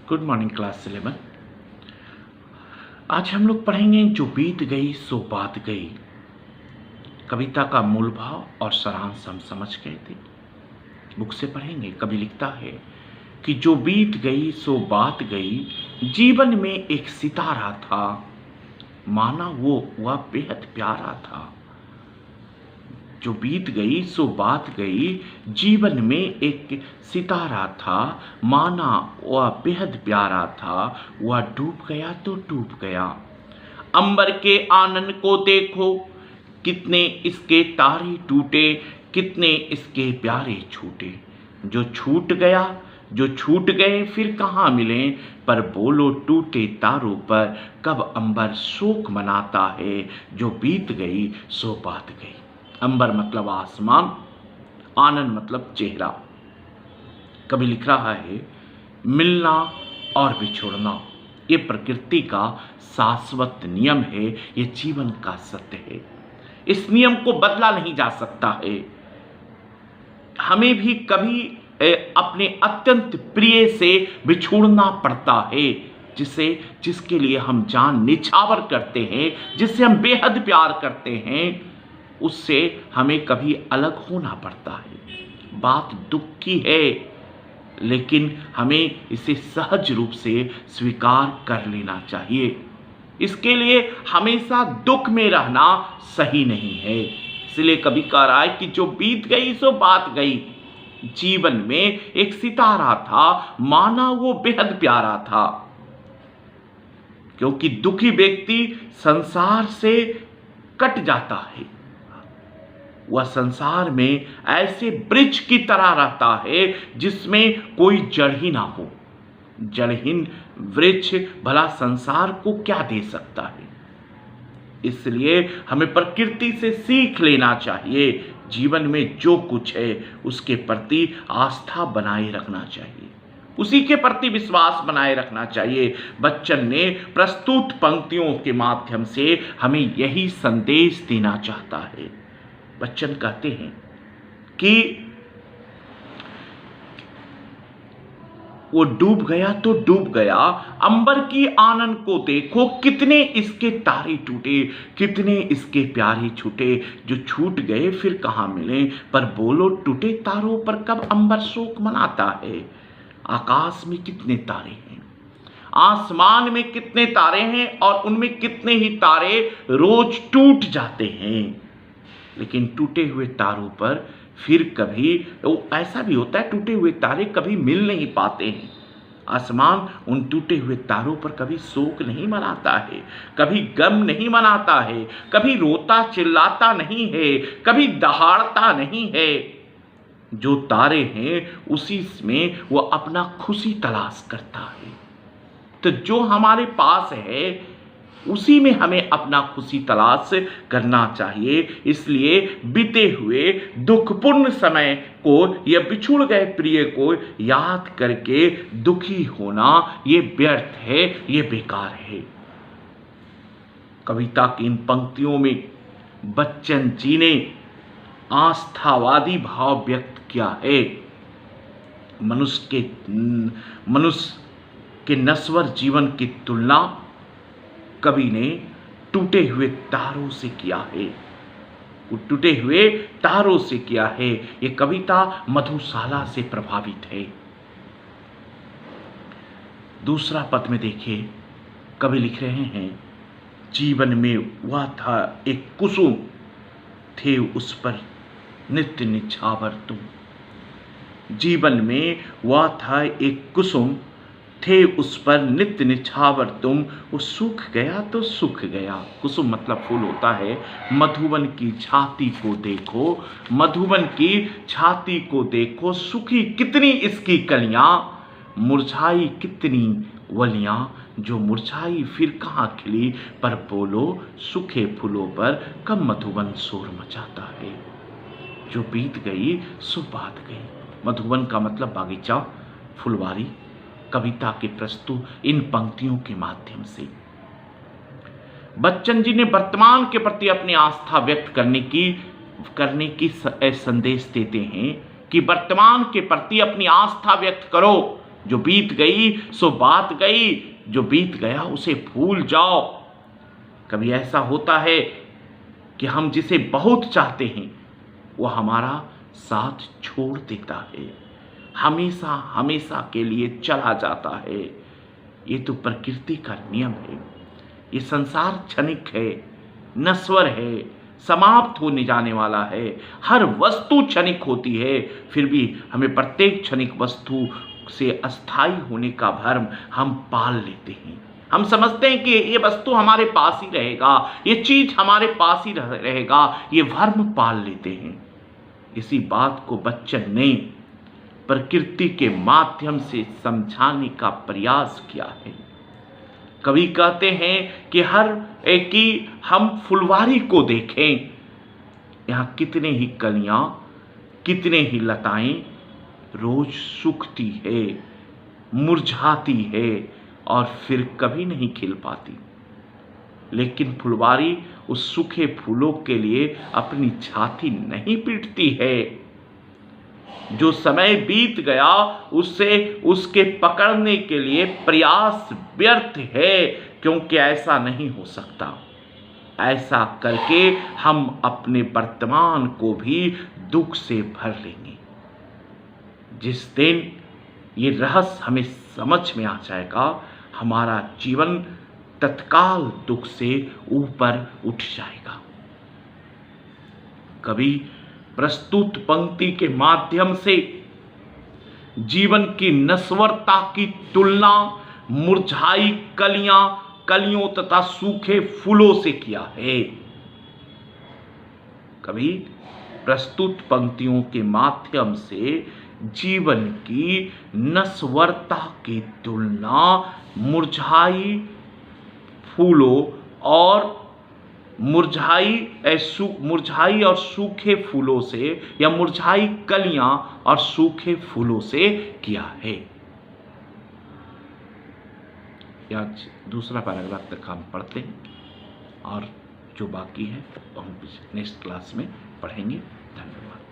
Good morning class 11। आज हम लोग पढ़ेंगे जो बीत गई सो बात गई। कविता का मूल भाव और सारांश हम समझ गए थे, बुक से पढ़ेंगे। कवि लिखता है कि जो बीत गई सो बात गई, जीवन में एक सितारा था, माना वह बेहद प्यारा था। जो बीत गई सो बात गई, जीवन में एक सितारा था, माना वह बेहद प्यारा था। वह डूब गया तो डूब गया। अंबर के आनंद को देखो, कितने इसके तारे टूटे, कितने इसके प्यारे छूटे। जो छूट गया, जो छूट गए फिर कहाँ मिले, पर बोलो टूटे तारों पर कब अंबर शोक मनाता है। जो बीत गई सो बात गई। अंबर मतलब आसमान, आनंद मतलब चेहरा। कभी लिख रहा है, मिलना और बिछुड़ना ये प्रकृति का शाश्वत नियम है, ये जीवन का सत्य है। इस नियम को बदला नहीं जा सकता है। हमें भी कभी अपने अत्यंत प्रिय से बिछुड़ना पड़ता है, जिसके लिए हम जान निछावर करते हैं, जिससे हम बेहद प्यार करते हैं, उससे हमें कभी अलग होना पड़ता है। बात दुख की है, लेकिन हमें इसे सहज रूप से स्वीकार कर लेना चाहिए। इसके लिए हमेशा दुख में रहना सही नहीं है। इसलिए कभी कह रहा है कि जो बीत गई सो बात गई। जीवन में एक सितारा था, माना वो बेहद प्यारा था। क्योंकि दुखी व्यक्ति संसार से कट जाता है। वह संसार में ऐसे वृक्ष की तरह रहता है जिसमें कोई जड़ ही ना हो। जड़हीन वृक्ष भला संसार को क्या दे सकता है। इसलिए हमें प्रकृति से सीख लेना चाहिए। जीवन में जो कुछ है उसके प्रति आस्था बनाए रखना चाहिए, उसी के प्रति विश्वास बनाए रखना चाहिए। बच्चन ने प्रस्तुत पंक्तियों के माध्यम से हमें यही संदेश देना चाहता है। बच्चन कहते हैं कि वो डूब गया तो डूब गया, अंबर की आनंद को देखो, कितने इसके तारे टूटे, कितने इसके प्यारे छूटे। जो छूट गए फिर कहाँ मिले, पर बोलो टूटे तारों पर कब अंबर शोक मनाता है। आकाश में कितने तारे हैं, आसमान में कितने तारे हैं, और उनमें कितने ही तारे रोज टूट जाते हैं। लेकिन टूटे हुए तारों पर फिर कभी ऐसा भी होता है, टूटे हुए तारे कभी मिल नहीं पाते हैं। आसमान उन टूटे हुए तारों पर कभी शोक नहीं मनाता है, कभी गम नहीं मनाता है, कभी रोता चिल्लाता नहीं है, कभी दहाड़ता नहीं है। जो तारे हैं उसी में वो अपना खुशी तलाश करता है। तो जो हमारे पास है उसी में हमें अपना खुशी तलाश करना चाहिए। इसलिए बीते हुए दुखपूर्ण समय को या बिछुड़ गए प्रिय को याद करके दुखी होना ये व्यर्थ है, ये बेकार है। कविता की इन पंक्तियों में बच्चन जी ने आस्थावादी भाव व्यक्त किया है। मनुष्य के नश्वर जीवन की तुलना कवि ने टूटे हुए तारों से किया है। वो टूटे हुए तारों से किया है। ये कविता मधुशाला से प्रभावित है। दूसरा पद में देखिए, कवि लिख रहे हैं, जीवन में वह था एक कुसुम, थे उस पर नित्य निछावर तुम। जीवन में वह था एक कुसुम, थे उस पर नित्य निछावर तुम। वो सूख गया तो सूख गया। कुसुम मतलब फूल होता है। मधुबन की छाती को देखो, मधुबन की छाती को देखो, सूखी कितनी इसकी कलियां, मुरझाई कितनी वलियां। जो मुरझाई फिर कहाँ खिली, पर बोलो सूखे फूलों पर कब मधुबन शोर मचाता है। जो बीत गई सो बात गई। मधुबन का मतलब बागीचा, फुलवारी। कविता के प्रस्तुत इन पंक्तियों के माध्यम से बच्चन जी ने वर्तमान के प्रति अपनी आस्था व्यक्त करने की संदेश देते हैं कि वर्तमान के प्रति अपनी आस्था व्यक्त करो। जो बीत गई सो बात गई, जो बीत गया उसे भूल जाओ। कभी ऐसा होता है कि हम जिसे बहुत चाहते हैं वो हमारा साथ छोड़ देता है, हमेशा हमेशा के लिए चला जाता है। ये तो प्रकृति का नियम है। ये संसार क्षणिक है, नश्वर है, समाप्त होने जाने वाला है। हर वस्तु क्षणिक होती है, फिर भी हमें प्रत्येक क्षणिक वस्तु से अस्थायी होने का भ्रम हम पाल लेते हैं। हम समझते हैं कि ये वस्तु हमारे पास ही रहेगा, ये चीज हमारे पास ही रहेगा, ये भ्रम पाल लेते हैं। इसी बात को बच्चन ने प्रकृति के माध्यम से समझाने का प्रयास किया है। कवि कहते हैं कि कि हम फुलवारी को देखें, यहाँ कितने ही कलियां, कितने ही लताएं रोज सूखती है, मुरझाती है और फिर कभी नहीं खिल पाती। लेकिन फुलवारी उस सूखे फूलों के लिए अपनी छाती नहीं पीटती है। जो समय बीत गया उससे उसके पकड़ने के लिए प्रयास व्यर्थ है, क्योंकि ऐसा नहीं हो सकता। ऐसा करके हम अपने वर्तमान को भी दुख से भर लेंगे। जिस दिन ये रहस्य हमें समझ में आ जाएगा, हमारा जीवन तत्काल दुख से ऊपर उठ जाएगा। कवि प्रस्तुत पंक्ति के माध्यम से जीवन की नश्वरता की तुलना मुरझाई कलियों तथा सूखे फूलों से किया है। कवि प्रस्तुत पंक्तियों के माध्यम से जीवन की नश्वरता की तुलना मुरझाई फूलों और मुरझाई और सूखे फूलों से, या मुरझाई कलियां और सूखे फूलों से किया है। आज दूसरा पैराग्राफ तक हम पढ़ते हैं और जो बाकी है तो हम नेक्स्ट क्लास में पढ़ेंगे। धन्यवाद।